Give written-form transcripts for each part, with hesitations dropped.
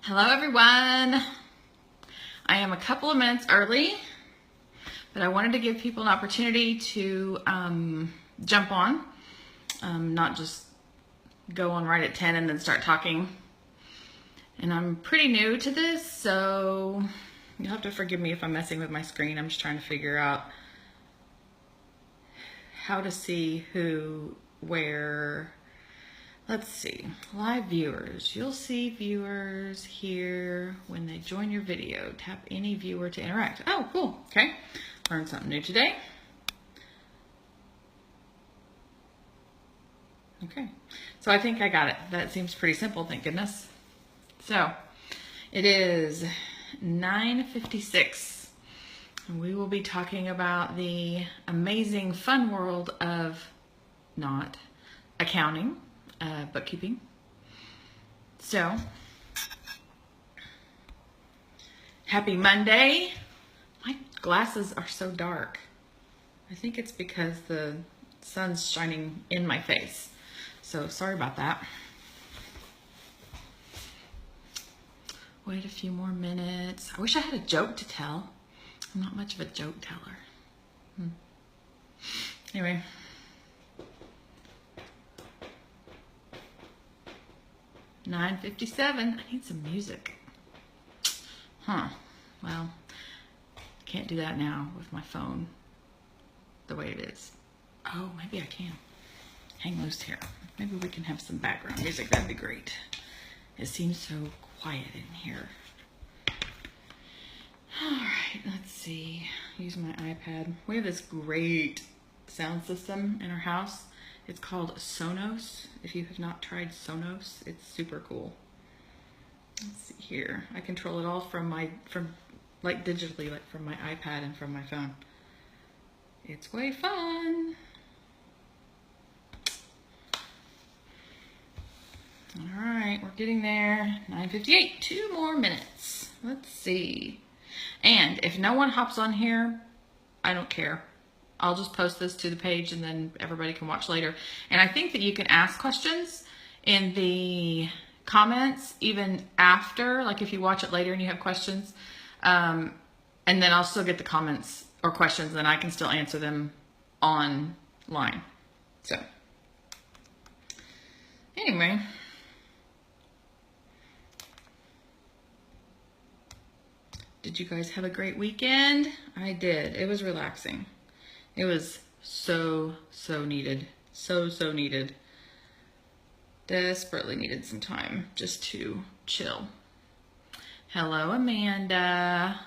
Hello everyone. I am a couple of minutes early, but I wanted to give people an opportunity to jump on, not just go on right at 10 and then start talking. And I'm pretty new to this, so you'll have to forgive me if I'm messing with my screen. I'm just trying to figure out how to see who, where. Let's see, live viewers. You'll see viewers here when they join your video. Tap any viewer to interact. Oh, cool, okay. Learned something new today. Okay, so I think I got it. That seems pretty simple, thank goodness. So, it is 9:56. We will be talking about the amazing fun world of not accounting. Bookkeeping. So, happy Monday. My glasses are so dark. I think it's because the sun's shining in my face. So, sorry about that. Wait a few more minutes. I wish I had a joke to tell. I'm not much of a joke teller. Anyway. $9:57. I need some music. Well, can't do that now with my phone the way it is. Oh, maybe I can. Hang loose here. Maybe we can have some background music. That'd be great. It seems so quiet in here. All right, let's see. Use my iPad. We have this great sound system in our house. It's called Sonos. If you have not tried Sonos, it's super cool. Let's see here. I control it all from digitally, like from my iPad and from my phone. It's way fun. All right, we're getting there. 9:58, 2 more minutes. Let's see. And if no one hops on here, I don't care. I'll just post this to the page and then everybody can watch later. And I think that you can ask questions in the comments even after, like if you watch it later and you have questions. And then I'll still get the comments or questions and I can still answer them online. So, anyway. Did you guys have a great weekend? I did. It was relaxing. It was so needed. So needed. Desperately needed some time just to chill. Hello, Amanda.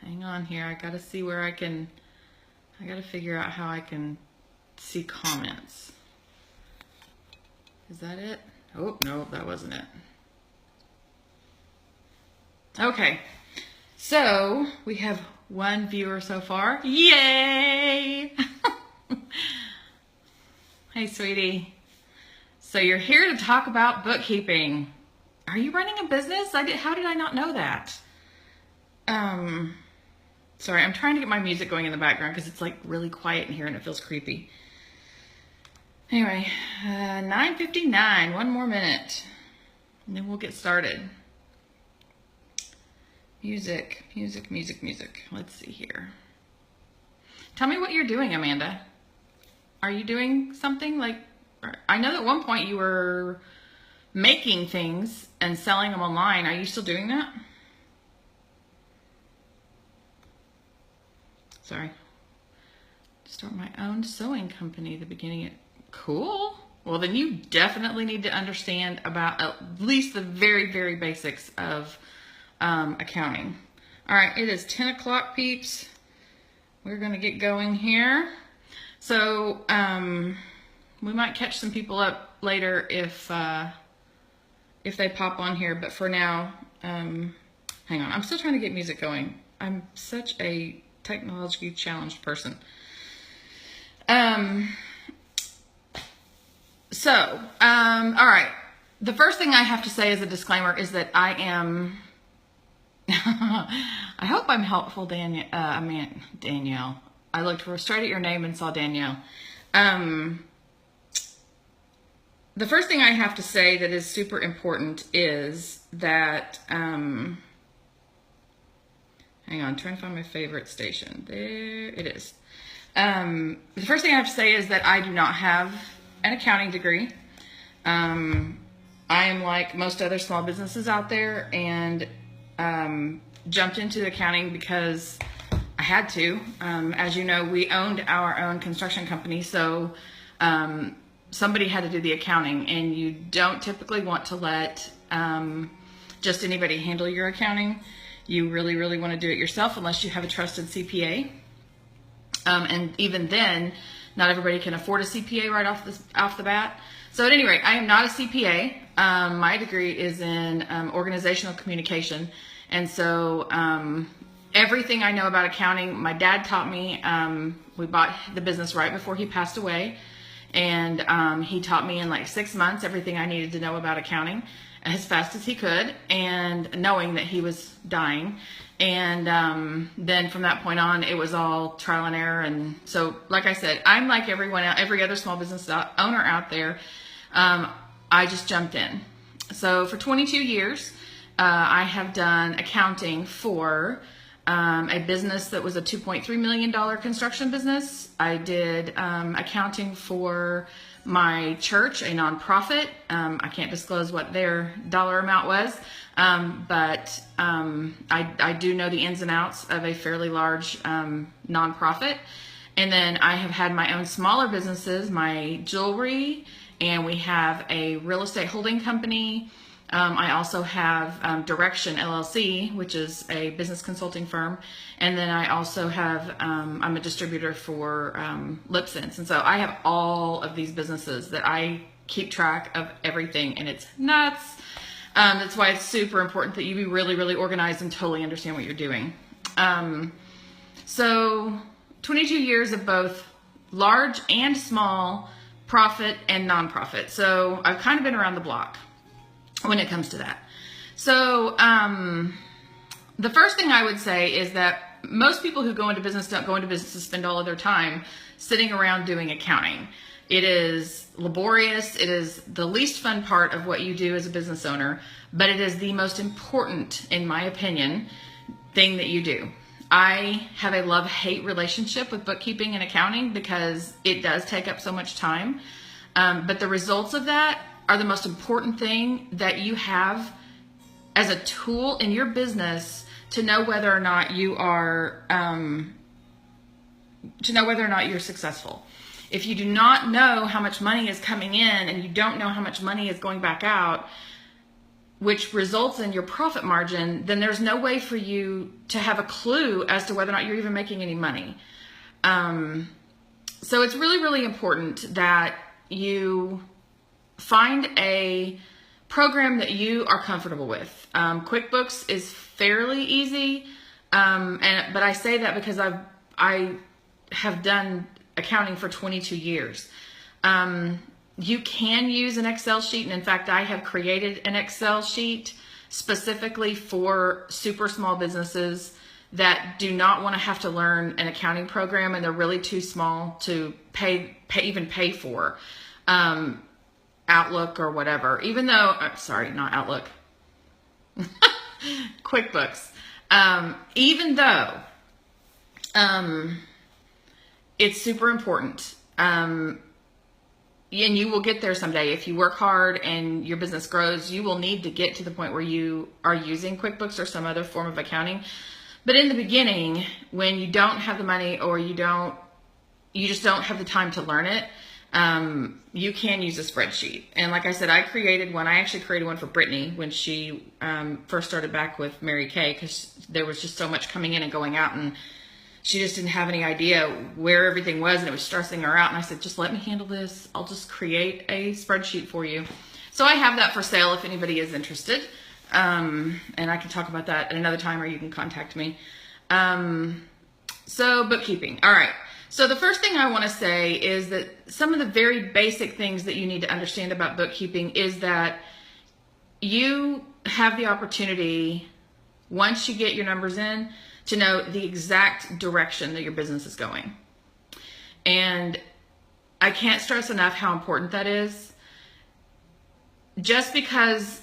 Hang on here. I gotta see where I gotta figure out how I can see comments. Is that it? Oh, no, that wasn't it. Okay. So, we have 1 viewer so far. Yay! Hey, sweetie. So you're here to talk about bookkeeping. Are you running a business? How did I not know that? Sorry, I'm trying to get my music going in the background because it's like really quiet in here and it feels creepy. Anyway, 9:59, 1 more minute. And then we'll get started. Music. Let's see here. Tell me what you're doing, Amanda. Are you doing something like, I know at one point you were making things and selling them online. Are you still doing that? Sorry. Start my own sewing company at the beginning. Cool. Well, then you definitely need to understand about at least the very basics of accounting. All right, it is 10 o'clock, peeps. We're gonna get going here. So we might catch some people up later if they pop on here, but for now, hang on. I'm still trying to get music going. I'm such a technologically challenged person. All right. The first thing I have to say as a disclaimer is that I am I hope I'm helpful, Danielle. I looked straight at your name and saw Danielle. The the first thing I have to say that is super important is that, hang on, I'm trying to find my favorite station. There it is. The first thing I have to say is that I do not have an accounting degree. I am like most other small businesses out there, and jumped into accounting because I had to. As you know, we owned our own construction company, so somebody had to do the accounting, and you don't typically want to let just anybody handle your accounting. You really, really want to do it yourself unless you have a trusted CPA. And even then, not everybody can afford a CPA right off the bat. So at any rate, I am not a CPA. My degree is in organizational communication. And so everything I know about accounting, my dad taught me. We bought the business right before he passed away. And he taught me in like 6 months everything I needed to know about accounting as fast as he could, and knowing that he was dying. And then from that point on, it was all trial and error. And so, like I said, I'm like everyone else, every other small business owner out there. I just jumped in. So for 22 years, I have done accounting for a business that was a $2.3 million construction business. I did accounting for my church, a nonprofit. I can't disclose what their dollar amount was, but I do know the ins and outs of a fairly large nonprofit. And then I have had my own smaller businesses, my jewelry, and we have a real estate holding company. I also have Direction LLC, which is a business consulting firm. And then I also have, I'm a distributor for LipSense. And so I have all of these businesses that I keep track of everything, and it's nuts. That's why it's super important that you be really, really organized and totally understand what you're doing. So 22 years of both large and small profit and nonprofit. So I've kind of been around the block when it comes to that. So the first thing I would say is that most people who go into business don't go into business to spend all of their time sitting around doing accounting. It is laborious. It is the least fun part of what you do as a business owner, but it is the most important, in my opinion, thing that you do. I have a love-hate relationship with bookkeeping and accounting because it does take up so much time. But the results of that are the most important thing that you have as a tool in your business to know whether or not you are, you're successful. If you do not know how much money is coming in and you don't know how much money is going back out, which results in your profit margin, then there's no way for you to have a clue as to whether or not you're even making any money. So it's really, really important that you find a program that you are comfortable with. QuickBooks is fairly easy, but I say that because I have done accounting for 22 years. You can use an Excel sheet, and in fact, I have created an Excel sheet specifically for super small businesses that do not want to have to learn an accounting program, and they're really too small to even pay for Outlook or whatever. Even though, sorry, not Outlook, QuickBooks. Even though it's super important. And you will get there someday. If you work hard and your business grows, you will need to get to the point where you are using QuickBooks or some other form of accounting. But in the beginning, when you don't have the money or you just don't have the time to learn it, you can use a spreadsheet. And like I said, I actually created one for Brittany when she first started back with Mary Kay, because there was just so much coming in and going out, and she just didn't have any idea where everything was, and it was stressing her out. And I said, just let me handle this. I'll just create a spreadsheet for you. So I have that for sale if anybody is interested. And I can talk about that at another time, or you can contact me. So bookkeeping. All right. So the first thing I want to say is that some of the very basic things that you need to understand about bookkeeping is that you have the opportunity, once you get your numbers in, to know the exact direction that your business is going. And I can't stress enough how important that is. just because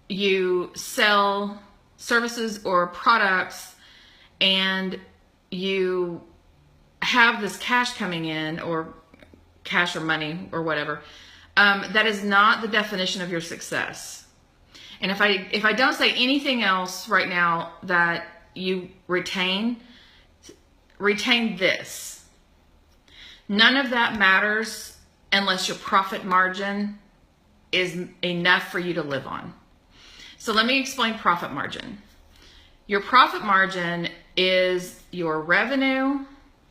you sell services or products and you have this cash coming in, or cash or money or whatever, that is not the definition of your success. And if I don't say anything else right now that you retain this. None of that matters unless your profit margin is enough for you to live on. So let me explain profit margin. Your profit margin is your revenue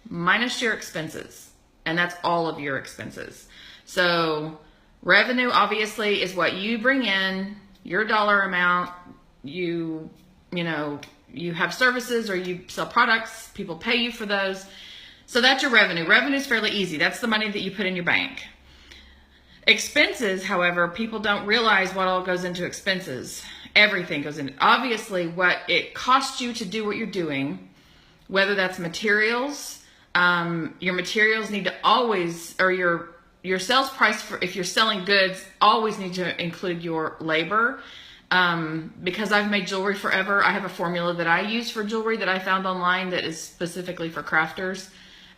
minus your expenses, and that's all of your expenses. So revenue obviously is what you bring in, your dollar amount. You have services or you sell products, people pay you for those. So that's your revenue. Revenue is fairly easy. That's the money that you put in your bank. Expenses, however, people don't realize what all goes into expenses. Everything goes in. Obviously, what it costs you to do what you're doing, whether that's materials, your materials need to always, or your sales price for, if you're selling goods, always need to include your labor. Because I've made jewelry forever, I have a formula that I use for jewelry that I found online that is specifically for crafters.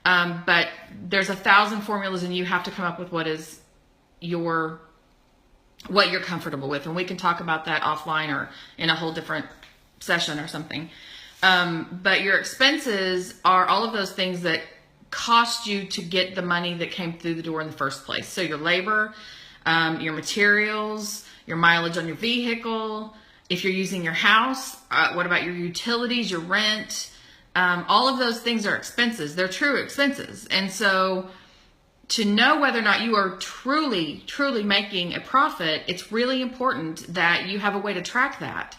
But there's 1,000 formulas, and you have to come up with what you're comfortable with. And we can talk about that offline or in a whole different session or something. But your expenses are all of those things that cost you to get the money that came through the door in the first place. So your labor, your materials, your mileage on your vehicle, if you're using your house, what about your utilities, your rent? All of those things are expenses. They're true expenses. And so to know whether or not you are truly, truly making a profit, it's really important that you have a way to track that.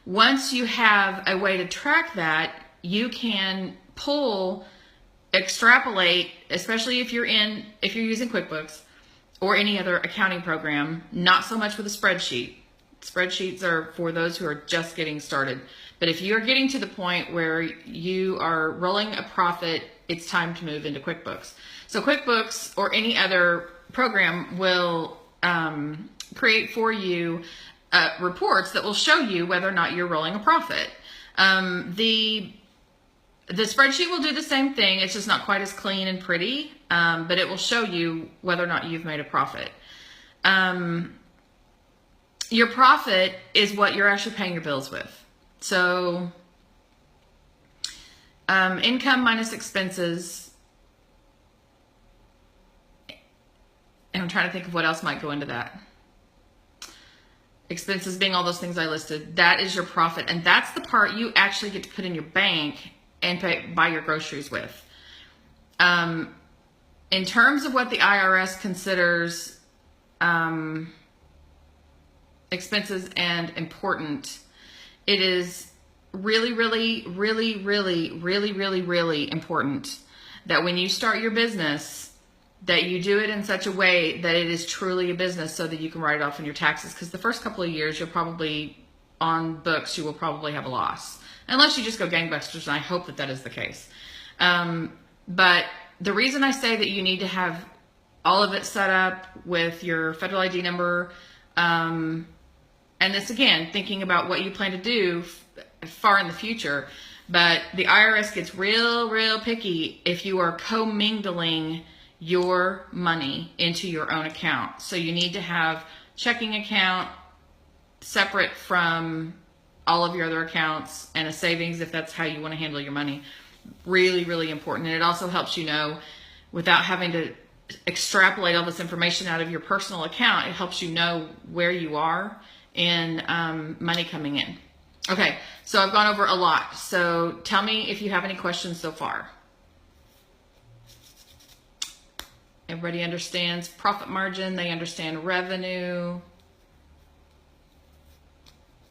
Once you have a way to track that, you can extrapolate, especially if you're using QuickBooks or any other accounting program, not so much with a spreadsheet. Spreadsheets are for those who are just getting started. But if you're getting to the point where you are rolling a profit, it's time to move into QuickBooks. So QuickBooks or any other program will create for you reports that will show you whether or not you're rolling a profit. The spreadsheet will do the same thing. It's just not quite as clean and pretty, but it will show you whether or not you've made a profit. Your profit is what you're actually paying your bills with. So income minus expenses. And I'm trying to think of what else might go into that. Expenses being all those things I listed. That is your profit. And that's the part you actually get to put in your bank and buy your groceries with. In terms of what the IRS considers expenses and important, it is really, really, really, really, really, really, really important that when you start your business, that you do it in such a way that it is truly a business so that you can write it off in your taxes. Because the first couple of years, you'll probably, on books, you will probably have a loss. Unless you just go gangbusters, and I hope that that is the case. But the reason I say that you need to have all of it set up with your federal ID number, and this again, thinking about what you plan to do far in the future, but the IRS gets real, real picky if you are commingling your money into your own account. So you need to have checking account separate from all of your other accounts, and a savings if that's how you want to handle your money. Really, really important. And it also helps you know, without having to extrapolate all this information out of your personal account, it helps you know where you are in money coming in. Okay, so I've gone over a lot. So tell me if you have any questions so far. Everybody understands profit margin. They understand revenue.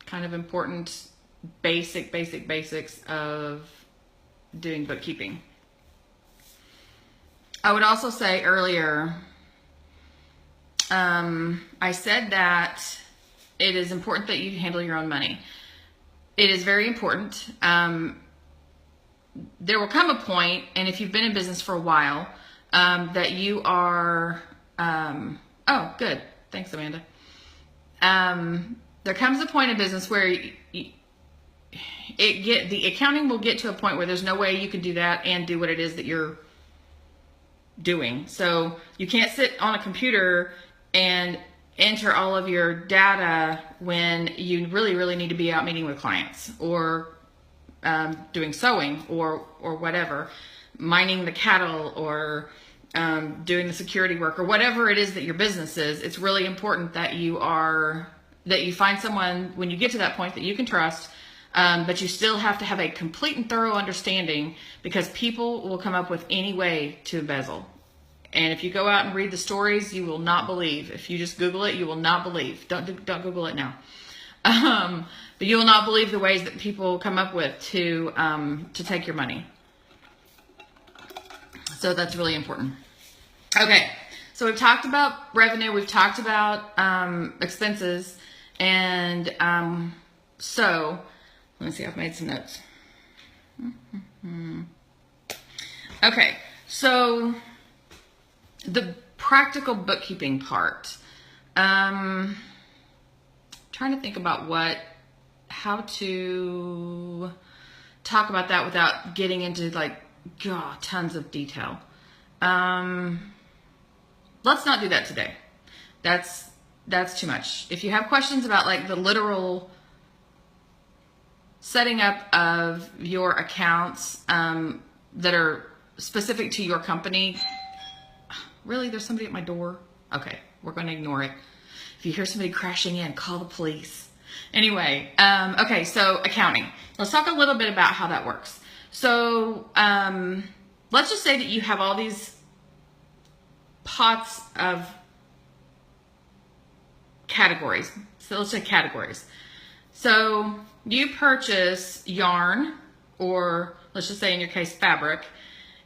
Kind of important basics of doing bookkeeping. I would also say earlier, I said that it is important that you handle your own money. It is very important. There will come a point, and if you've been in business for a while, that you are, oh, good. Thanks, Amanda. there comes a point in business where the accounting will get to a point where there's no way you can do that and do what it is that you're doing. So you can't sit on a computer and enter all of your data when you really, really need to be out meeting with clients, or doing sewing, or whatever, mining the cattle, or doing the security work, or whatever it is that your business is. It's really important that you find someone when you get to that point that you can trust, but you still have to have a complete and thorough understanding, because people will come up with any way to embezzle. And if you go out and read the stories, you will not believe. If you just Google it, you will not believe. Don't Google it now. But you will not believe the ways that people come up with to take your money. So that's really important. Okay, so we've talked about revenue. We've talked about expenses. And so let me see. I've made some notes. Okay, so the practical bookkeeping part. Trying to think about how to talk about that without getting into tons of detail. Let's not do that today. That's too much. If you have questions about the literal setting up of your accounts that are specific to your company. Really, there's somebody at my door? Okay, we're going to ignore it. If you hear somebody crashing in, call the police. Anyway, okay, so accounting. Let's talk a little bit about how that works. So let's just say that you have all these pots of categories. So let's say categories. So you purchase yarn, or let's just say in your case fabric,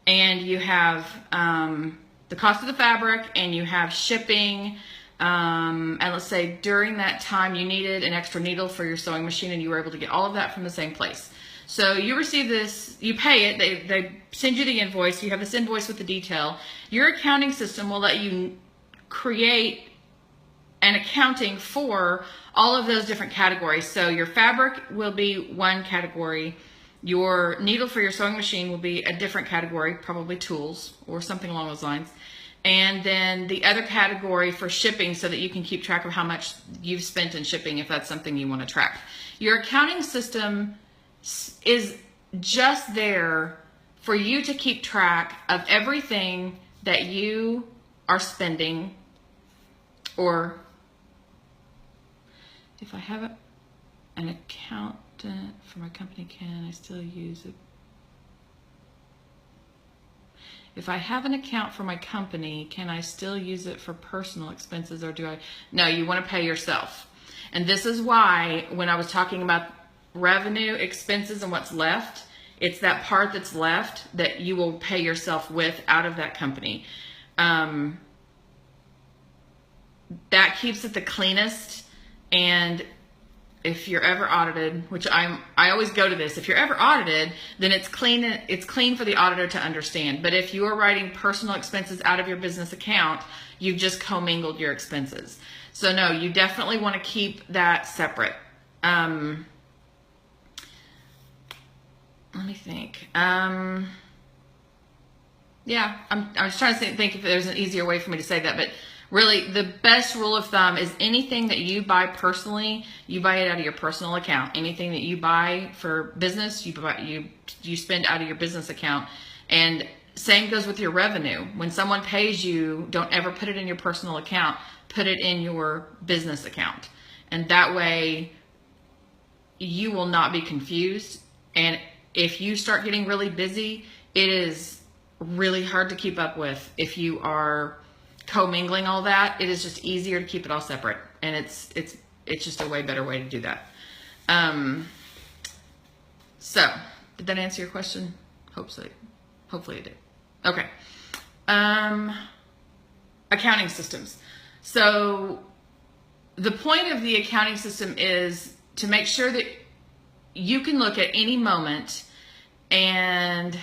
and you have the cost of the fabric, and you have shipping, and let's say during that time you needed an extra needle for your sewing machine, and you were able to get all of that from the same place. So you receive this, you pay it, they send you the invoice, you have this invoice with the detail. Your accounting system will let you create an accounting for all of those different categories. So your fabric will be one category, your needle for your sewing machine will be a different category, probably tools or something along those lines. And then the other category for shipping, so that you can keep track of how much you've spent in shipping if that's something you want to track. Your accounting system is just there for you to keep track of everything that you are spending, or if I have an accountant for my company, can I still use it? If I have an account for my company, can I still use it for personal expenses, or do I? No, you want to pay yourself. And this is why when I was talking about revenue, expenses, and what's left, it's that part that's left that you will pay yourself with out of that company. That keeps it the cleanest. And if you're ever audited, which I always go to this, if you're ever audited, then it's clean for the auditor to understand. But if you are writing personal expenses out of your business account, you've just commingled your expenses. So no, you definitely want to keep that separate. Let me think. Yeah, I was trying to think if there's an easier way for me to say that, but really the best rule of thumb is anything that you buy personally, you buy it out of your personal account. Anything that you buy for business, you spend out of your business account. And same goes with your revenue. When someone pays you, don't ever put it in your personal account, put it in your business account. And that way you will not be confused. And if you start getting really busy, it is really hard to keep up with. If you are commingling all that, it is just easier to keep it all separate. And it's just a way better way to do that. So did that answer your question? Hopefully it did. Okay. Accounting systems. So the point of the accounting system is to make sure that you can look at any moment and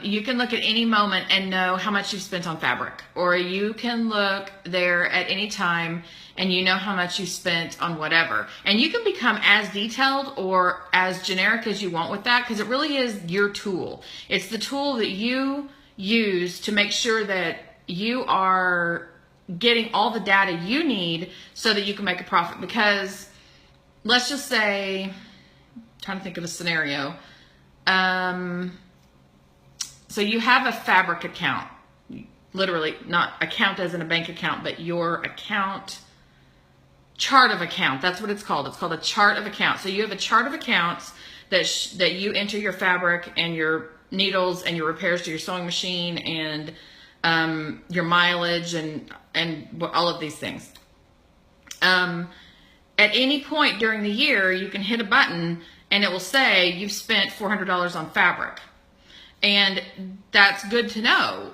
you can look at any moment and know how much you've spent on fabric, or you can look there at any time and you know how much you spent on whatever. And you can become as detailed or as generic as you want with that, because it really is your tool. It's the tool that you use to make sure that you are getting all the data you need so that you can make a profit. Because let's just say, I'm trying to think of a scenario. So you have a fabric account, literally not account as in a bank account, but your account, chart of account. That's what it's called. It's called a chart of account. So you have a chart of accounts that you enter your fabric and your needles and your repairs to your sewing machine and your mileage and all of these things. At any point during the year, you can hit a button and it will say you've spent $400 on fabric. And that's good to know.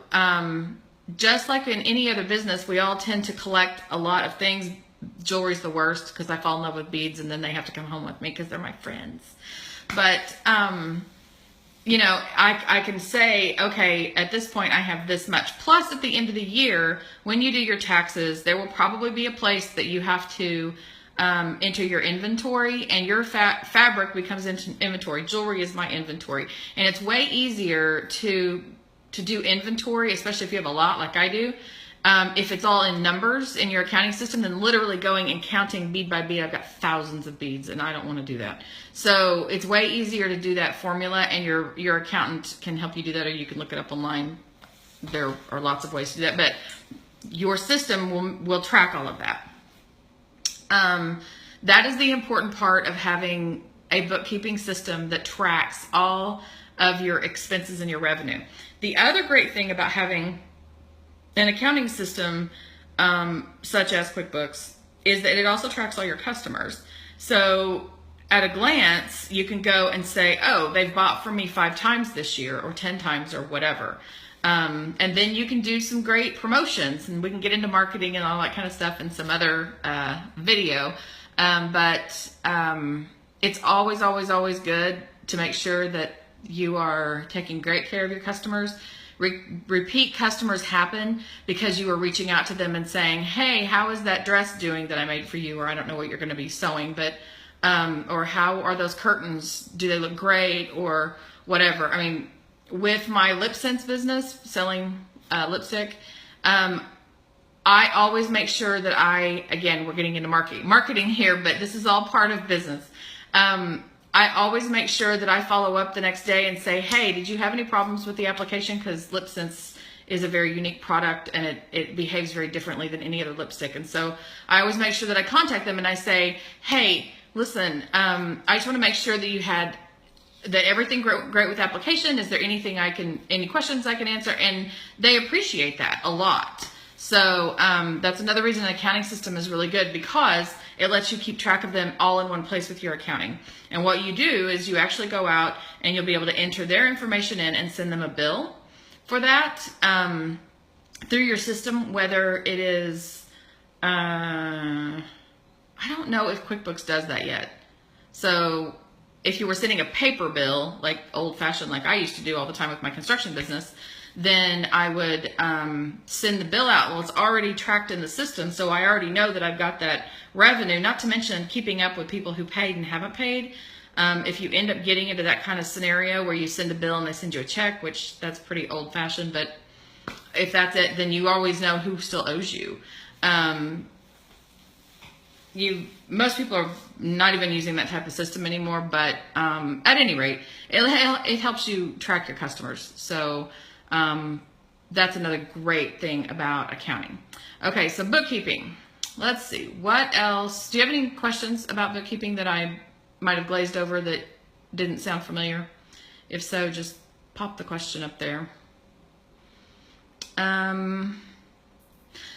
Just like in any other business, we all tend to collect a lot of things. Jewelry's the worst because I fall in love with beads and then they have to come home with me because they're my friends. But, you know, I can say, okay, at this point I have this much. Plus at the end of the year, when you do your taxes, there will probably be a place that you have to enter your inventory, and your fabric becomes into inventory. Jewelry is my inventory, and it's way easier to do inventory, especially if you have a lot like I do. If it's all in numbers in your accounting system, than literally going and counting bead by bead. I've got thousands of beads and I don't want to do that. So it's way easier to do that formula, and your accountant can help you do that, or you can look it up online. There are lots of ways to do that, but your system will track all of that. That is the important part of having a bookkeeping system that tracks all of your expenses and your revenue. The other great thing about having an accounting system such as QuickBooks is that it also tracks all your customers. So at a glance, you can go and say, oh, they've bought from me 5 times this year or 10 times or whatever. And then you can do some great promotions, and we can get into marketing and all that kind of stuff in some other video. But it's always, always, always good to make sure that you are taking great care of your customers. Repeat customers happen because you are reaching out to them and saying, hey, how is that dress doing that I made for you? Or I don't know what you're going to be sewing, but or how are those curtains? Do they look great? Or whatever. I mean, with my lip sense business, selling lipstick, I always make sure that again, we're getting into marketing here, but this is all part of business. I always make sure that I follow up the next day and say, hey, did you have any problems with the application? Because lip sense is a very unique product, and it behaves very differently than any other lipstick. And so I always make sure that I contact them and I say, hey, listen, I just want to make sure that that everything great with the application. Is there anything any questions I can answer? And they appreciate that a lot. So that's another reason an accounting system is really good, because it lets you keep track of them all in one place with your accounting. And what you do is you actually go out and you'll be able to enter their information in and send them a bill for that through your system, whether it is, I don't know if QuickBooks does that yet. So if you were sending a paper bill, like old-fashioned, like I used to do all the time with my construction business, then I would send the bill out. Well, it's already tracked in the system, so I already know that I've got that revenue, not to mention keeping up with people who paid and haven't paid. If you end up getting into that kind of scenario where you send a bill and they send you a check, which that's pretty old-fashioned, but if that's it, then you always know who still owes you. Most people are not even using that type of system anymore, but at any rate, it helps you track your customers. So that's another great thing about accounting. Okay, so bookkeeping. Let's see, what else? Do you have any questions about bookkeeping that I might have glazed over that didn't sound familiar? If so, just pop the question up there.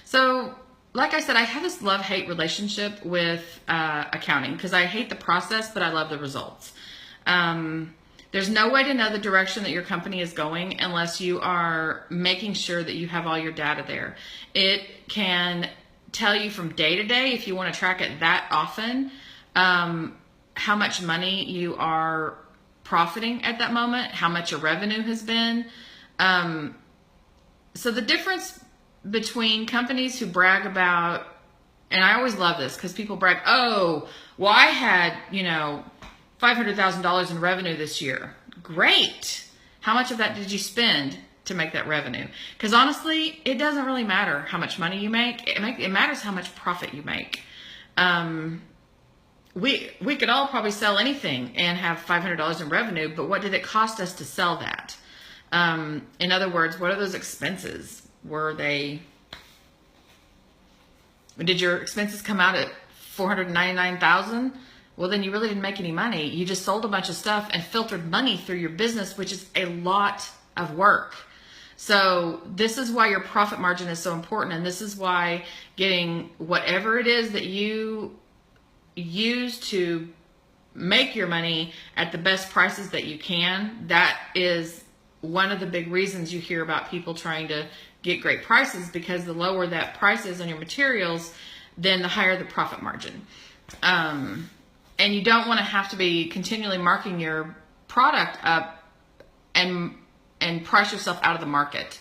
So like I said, I have this love-hate relationship with accounting, because I hate the process, but I love the results. There's no way to know the direction that your company is going unless you are making sure that you have all your data there. It can tell you from day to day, if you want to track it that often, how much money you are profiting at that moment, how much your revenue has been. So the difference between companies who brag about and I always love this because people brag, oh, well, I had, $500,000 in revenue this year. Great. How much of that did you spend to make that revenue? Because honestly, it doesn't really matter how much money you make. It matters how much profit you make. We could all probably sell anything and have $500 in revenue, but what did it cost us to sell that? In other words, what are those expenses? Did your expenses come out at $499,000? Well, then you really didn't make any money. You just sold a bunch of stuff and filtered money through your business, which is a lot of work. So this is why your profit margin is so important. And this is why getting whatever it is that you use to make your money at the best prices that you can, that is one of the big reasons you hear about people trying to get great prices, because the lower that price is on your materials, then the higher the profit margin. And you don't want to have to be continually marking your product up and price yourself out of the market.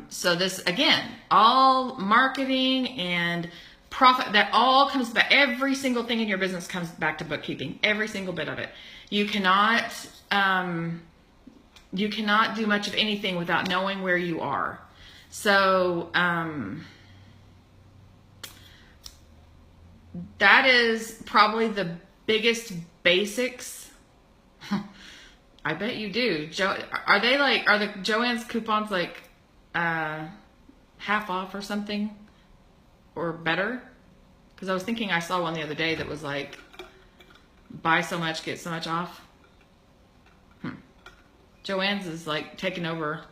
So this, again, all marketing and profit, that all comes back. Every single thing in your business comes back to bookkeeping. Every single bit of it. You cannot do much of anything without knowing where you are. So that is probably the biggest basics. I bet you do. Are the Joann's coupons like half off or something, or better? Because I was thinking I saw one the other day that was like, buy so much, get so much off. Joann's is like taking over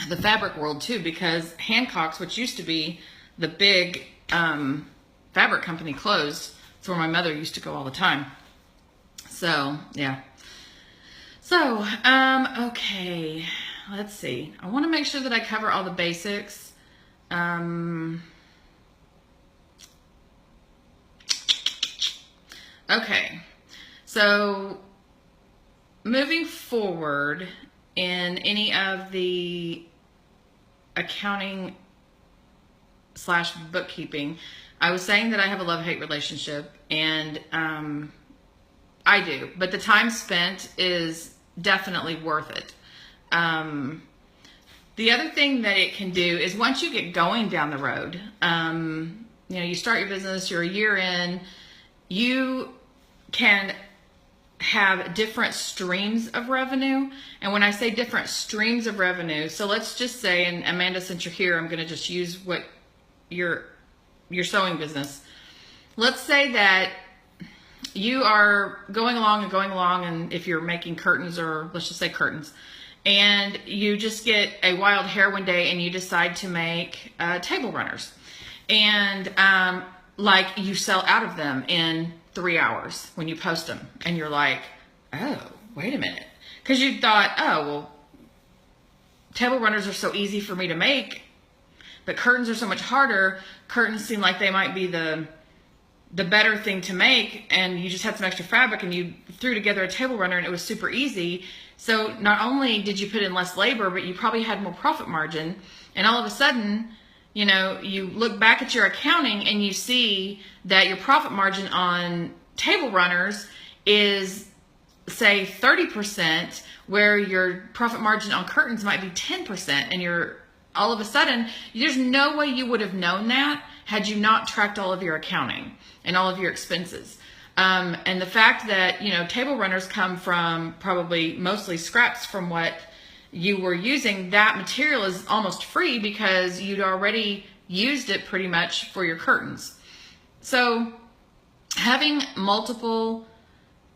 the fabric world too, because Hancock's, which used to be the big fabric company, closed. It's where my mother used to go all the time. So yeah. So okay, let's see. I want to make sure that I cover all the basics. Okay, so moving forward in any of the accounting / bookkeeping, I was saying that I have a love-hate relationship, and I do, but the time spent is definitely worth it. The other thing that it can do is, once you get going down the road, you start your business, you're a year in, you can have different streams of revenue. And when I say different streams of revenue, so let's just say, and Amanda, since you're here, I'm going to just use what your sewing business. Let's say that you are going along, and if you're making curtains, or let's just say curtains, and you just get a wild hair one day and you decide to make table runners, and like you sell out of them in 3 hours when you post them, and you're like, oh, wait a minute, because you thought, oh, well, table runners are so easy for me to make, but curtains are so much harder. Curtains seem like they might be the better thing to make, and you just had some extra fabric and you threw together a table runner and it was super easy. So not only did you put in less labor, but you probably had more profit margin, and all of a sudden, you look back at your accounting and you see that your profit margin on table runners is, say, 30%, where your profit margin on curtains might be 10%, and all of a sudden, there's no way you would have known that had you not tracked all of your accounting and all of your expenses. And the fact that, table runners come from probably mostly scraps from what you were using, that material is almost free because you'd already used it pretty much for your curtains. So having multiple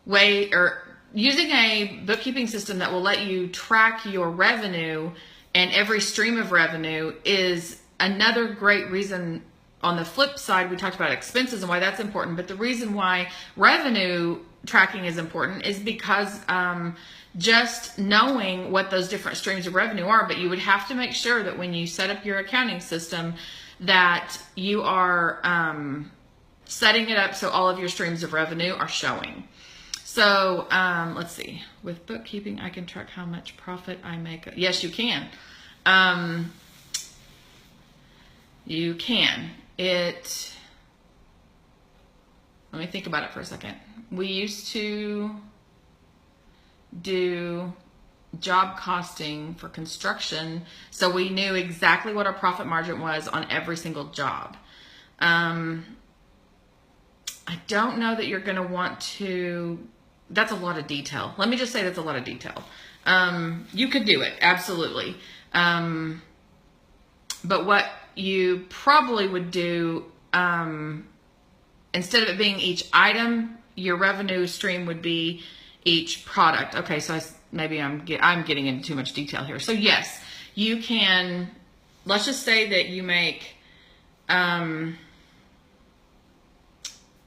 using a bookkeeping system that will let you track your revenue and every stream of revenue is another great reason. On the flip side, we talked about expenses and why that's important, but the reason why revenue tracking is important is because just knowing what those different streams of revenue are, but you would have to make sure that when you set up your accounting system that you are setting it up so all of your streams of revenue are showing. So let's see, with bookkeeping, I can track how much profit I make. Yes, you can. You can. Let me think about it for a second. We used to do job costing for construction, so we knew exactly what our profit margin was on every single job. I don't know that you're going to want to, that's a lot of detail. Let me just say that's a lot of detail. You could do it, absolutely. But what you probably would do, instead of it being each item, your revenue stream would be each product. Okay, so maybe I'm getting into too much detail here. So yes, you can, let's just say that you make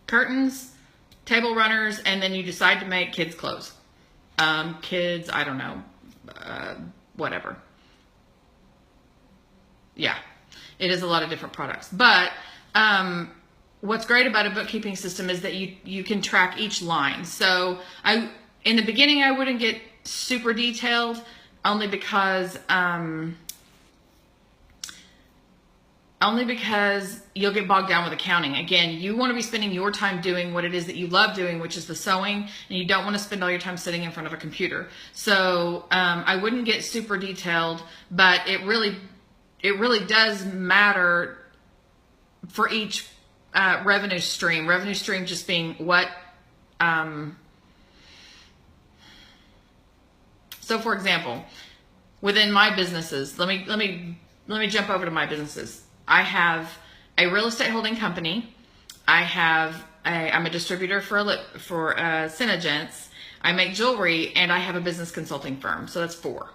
curtains, table runners, and then you decide to make kids' clothes. Kids, I don't know, whatever. Yeah, it is a lot of different products. But what's great about a bookkeeping system is that you can track each line. So in the beginning, I wouldn't get super detailed, only because you'll get bogged down with accounting. Again, you want to be spending your time doing what it is that you love doing, which is the sewing, and you don't want to spend all your time sitting in front of a computer. So I wouldn't get super detailed, but it really does matter for each revenue stream. Revenue stream just being what. So, for example, within my businesses, let me jump over to my businesses. I have a real estate holding company. I'm a distributor for Synagents. I make jewelry, and I have a business consulting firm. So that's 4.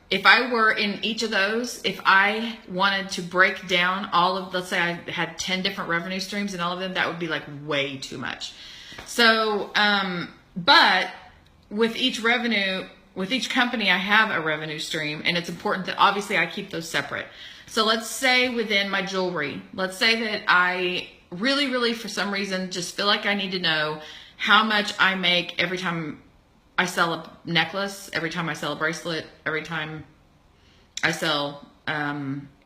If I were in each of those, if I wanted to break down all of, let's say I had 10 different revenue streams and all of them, that would be like way too much. So, but with each company, I have a revenue stream, and it's important that obviously I keep those separate. So let's say within my jewelry, let's say that I really, for some reason, just feel like I need to know how much I make every time I sell a necklace, every time I sell a bracelet, every time I sell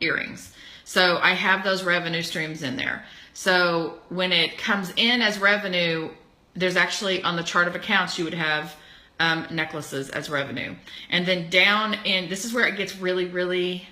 earrings. So I have those revenue streams in there. So when it comes in as revenue, there's actually on the chart of accounts, you would have necklaces as revenue. And then down in, this is where it gets really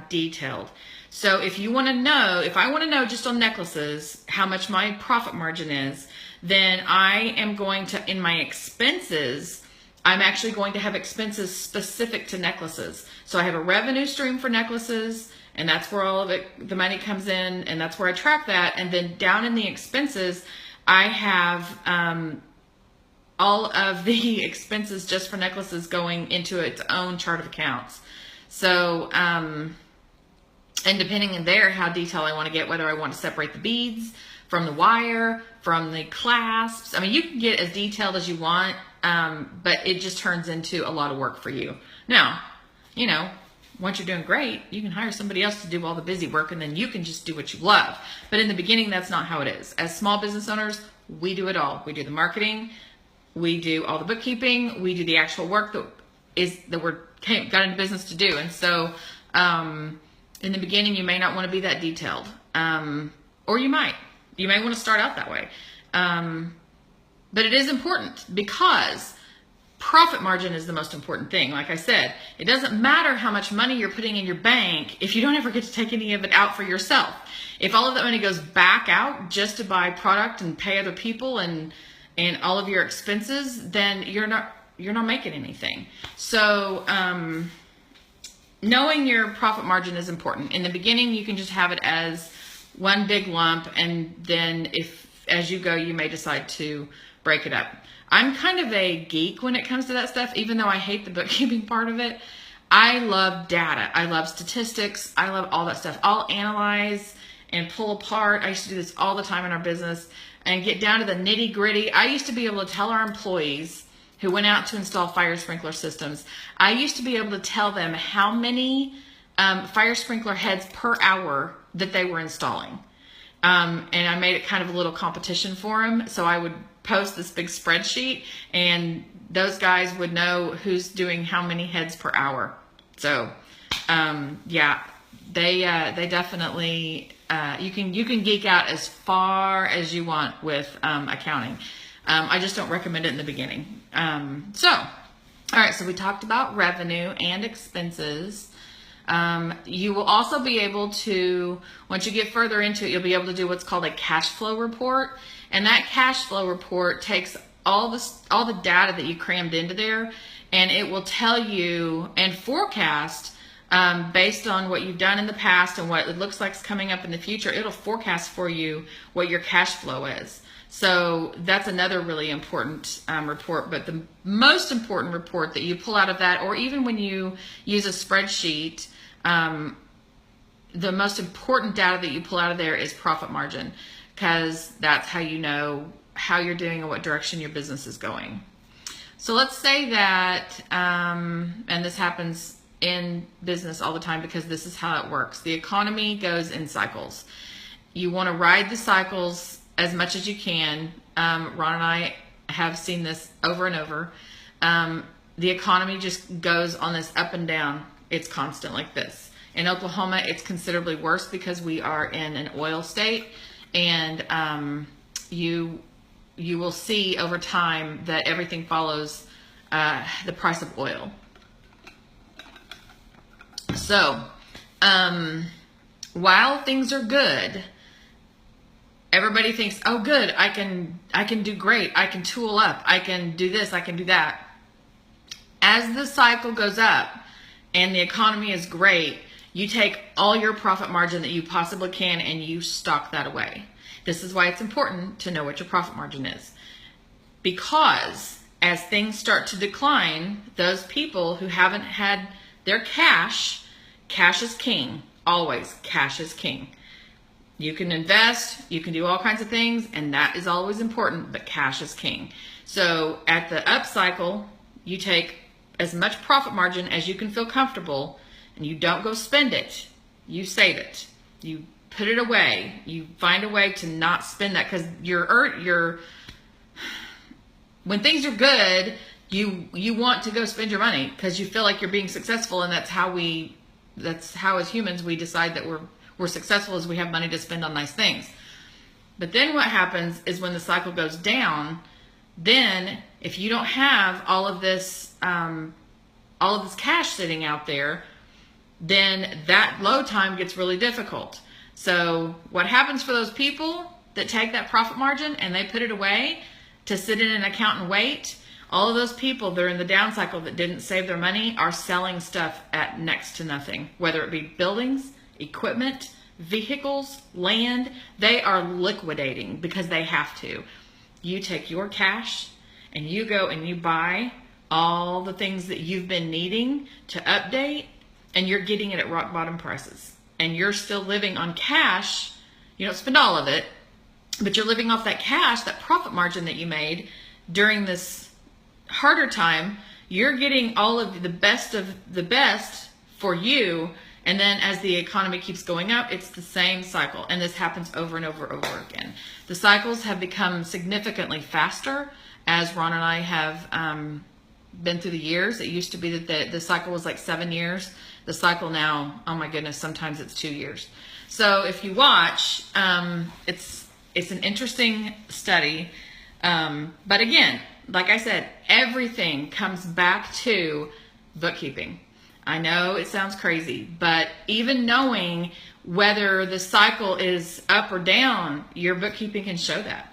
detailed. So if you want to know, if I want to know just on necklaces, how much my profit margin is, then I am going to, in my expenses, I'm actually going to have expenses specific to necklaces. So I have a revenue stream for necklaces, and that's where all of it, the money comes in, and that's where I track that. And then down in the expenses, I have all of the expenses just for necklaces going into its own chart of accounts. So, and depending on there how detailed I want to get, whether I want to separate the beads from the wire, from the clasps. I mean, you can get as detailed as you want, but it just turns into a lot of work for you. Now, you know, once you're doing great, you can hire somebody else to do all the busy work, and then you can just do what you love. But in the beginning, that's not how it is. As small business owners, we do it all. We do the marketing, we do all the bookkeeping, we do the actual work that we're got into business to do. And so in the beginning, you may not want to be that detailed, or you may want to start out that way. But it is important, because profit margin is the most important thing. Like I said, it doesn't matter how much money you're putting in your bank if you don't ever get to take any of it out for yourself. If all of that money goes back out just to buy product and pay other people and all of your expenses, then you're not making anything. So knowing your profit margin is important. In the beginning, you can just have it as one big lump, and then as you go, you may decide to break it up. I'm kind of a geek when it comes to that stuff, even though I hate the bookkeeping part of it. I love data. I love statistics. I love all that stuff. I'll analyze and pull apart. I used to do this all the time in our business and get down to the nitty gritty. I used to be able to tell our employees who went out to install fire sprinkler systems, I used to be able to tell them how many fire sprinkler heads per hour that they were installing. And I made it kind of a little competition for them. So I would post this big spreadsheet, and those guys would know who's doing how many heads per hour. So, yeah, They definitely you can geek out as far as you want with accounting. I just don't recommend it in the beginning. All right, so we talked about revenue and expenses. You will also be able to, once you get further into it, you'll be able to do what's called a cash flow report. And that cash flow report takes all the data that you crammed into there, and it will tell you and forecast based on what you've done in the past and what it looks like is coming up in the future. It'll forecast for you what your cash flow is. So that's another really important report. But the most important report that you pull out of that, or even when you use a spreadsheet, the most important data that you pull out of there is profit margin, because that's how you know how you're doing and what direction your business is going. So let's say that, and this happens in business all the time because this is how it works. The economy goes in cycles. You want to ride the cycles as much as you can. Ron and I have seen this over and over. The economy just goes on this up and down. It's constant like this. In Oklahoma, it's considerably worse because we are in an oil state, and you will see over time that everything follows the price of oil. So while things are good, everybody thinks, oh good, I can do great, I can tool up, I can do this, I can do that. As the cycle goes up and the economy is great, you take all your profit margin that you possibly can and you stock that away. This is why it's important to know what your profit margin is. Because as things start to decline, those people who haven't had their cash is king. Always, cash is king. You can invest, you can do all kinds of things, and that is always important, but cash is king. So at the up cycle, you take as much profit margin as you can feel comfortable, and you don't go spend it. You save it. You put it away. You find a way to not spend that, because when things are good, you want to go spend your money because you feel like you're being successful, and that's how as humans we decide that we're successful, as we have money to spend on nice things. But then what happens is when the cycle goes down, then if you don't have all of this cash sitting out there, then that low time gets really difficult. So what happens for those people that take that profit margin and they put it away to sit in an account and wait, all of those people that are in the down cycle that didn't save their money are selling stuff at next to nothing, whether it be buildings, equipment, vehicles, land. They are liquidating because they have to. You take your cash and you go and you buy all the things that you've been needing to update, and you're getting it at rock bottom prices. And you're still living on cash. You don't spend all of it, but you're living off that cash, that profit margin that you made during this harder time. You're getting all of the best for you. And then as the economy keeps going up, it's the same cycle. And this happens over and over again. The cycles have become significantly faster as Ron and I have been through the years. It used to be that the cycle was like 7 years. The cycle now, oh my goodness, sometimes it's 2 years. So if you watch, it's an interesting study. But again, like I said, everything comes back to bookkeeping. I know it sounds crazy, but even knowing whether the cycle is up or down, your bookkeeping can show that.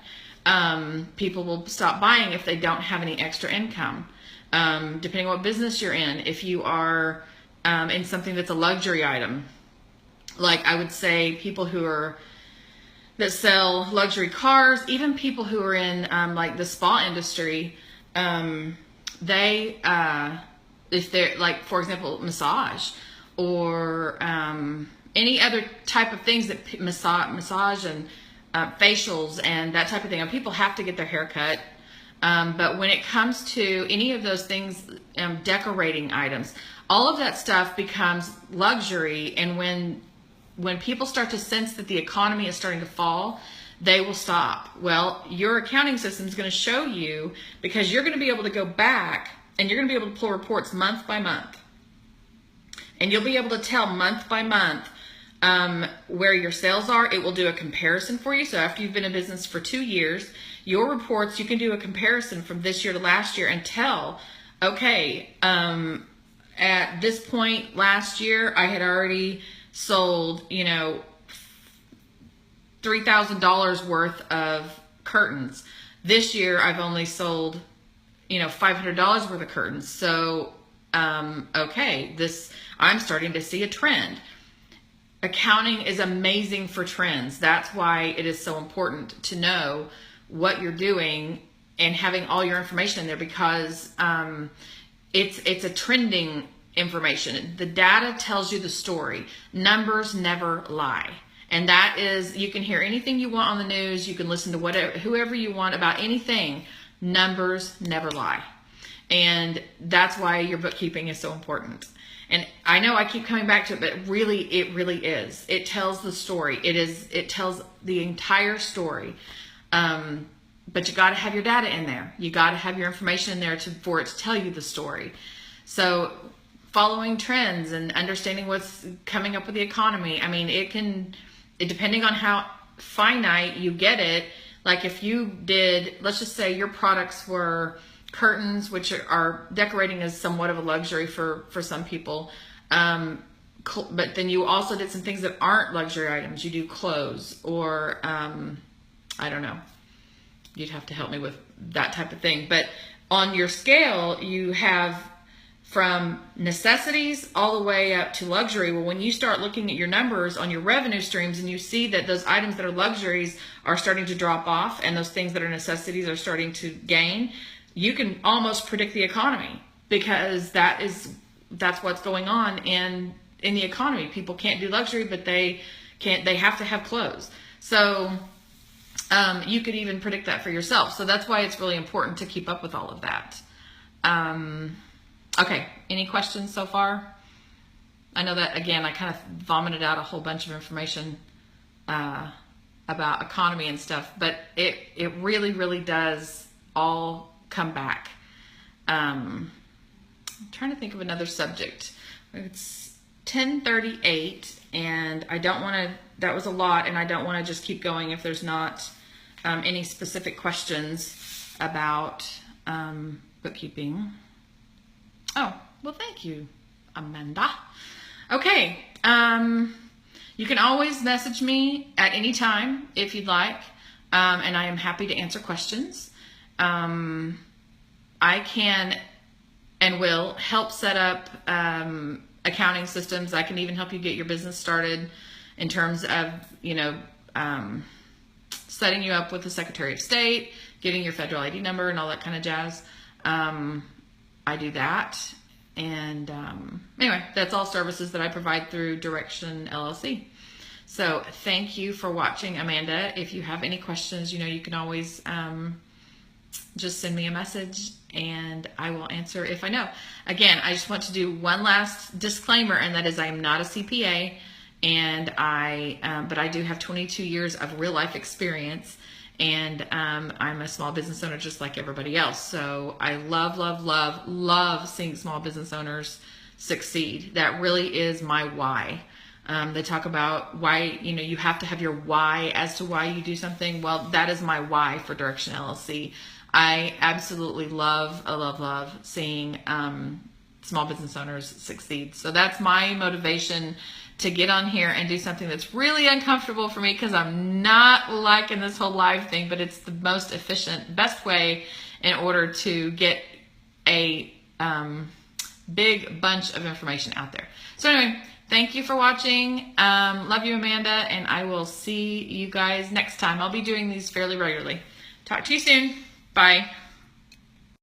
People will stop buying if they don't have any extra income. Depending on what business you're in, if you are in something that's a luxury item, like I would say people that sell luxury cars, even people who are in like the spa industry, if they're like, for example, massage or any other type of things that massage and facials and that type of thing. And people have to get their hair cut. But when it comes to any of those things, decorating items, all of that stuff becomes luxury. And when people start to sense that the economy is starting to fall, they will stop. Well, your accounting system is going to show you, because you're going to be able to go back and you're going to be able to pull reports month by month. And you'll be able to tell month by month where your sales are. It will do a comparison for you. So after you've been in business for 2 years, your reports, you can do a comparison from this year to last year and tell, okay, at this point last year, I had already sold, you know, $3,000 worth of curtains. This year, I've only sold, you know, $500 worth of curtains. So, okay, I'm starting to see a trend. Accounting is amazing for trends. That's why it is so important to know what you're doing and having all your information in there, because it's a trending information. The data tells you the story. Numbers never lie. And that is, you can hear anything you want on the news. You can listen to whoever you want about anything. Numbers never lie. And that's why your bookkeeping is so important. And I know I keep coming back to it, but it really is. It tells the story. It tells the entire story. But you got to have your data in there. You got to have your information in there for it to tell you the story. So following trends and understanding what's coming up with the economy. I mean, depending on how finite you get it, like if you did, let's just say your products were curtains, which are decorating is somewhat of a luxury for some people. But then you also did some things that aren't luxury items. You do clothes or, I don't know. You'd have to help me with that type of thing. But on your scale, you have from necessities all the way up to luxury. Well, when you start looking at your numbers on your revenue streams and you see that those items that are luxuries are starting to drop off and those things that are necessities are starting to gain, you can almost predict the economy, because that's what's going on in the economy. People can't do luxury, but they have to have clothes. So you could even predict that for yourself. So that's why it's really important to keep up with all of that. Okay, any questions so far? I know that, again, I kind of vomited out a whole bunch of information about economy and stuff, but it really does all come back. I'm trying to think of another subject. It's 10:38, and I don't want to, that was a lot, and I don't want to just keep going if there's not any specific questions about bookkeeping. Oh, well, thank you, Amanda. Okay, you can always message me at any time if you'd like, and I am happy to answer questions. I can and will help set up accounting systems. I can even help you get your business started in terms of, you know, setting you up with the Secretary of State, getting your federal ID number and all that kind of jazz. I do that. And anyway, that's all services that I provide through Direction LLC. So thank you for watching, Amanda. If you have any questions, you know, you can always just send me a message and I will answer if I know. Again, I just want to do one last disclaimer, and that is I am not a CPA, and but I do have 22 years of real life experience, and I'm a small business owner just like everybody else. So I love seeing small business owners succeed. That really is my why. They talk about why, you know, you have to have your why as to why you do something. Well, that is my why for Direction LLC. I absolutely love seeing small business owners succeed. So that's my motivation to get on here and do something that's really uncomfortable for me, because I'm not liking this whole live thing, but it's the most efficient, best way in order to get a big bunch of information out there. So anyway, thank you for watching. Love you, Amanda, and I will see you guys next time. I'll be doing these fairly regularly. Talk to you soon. Bye.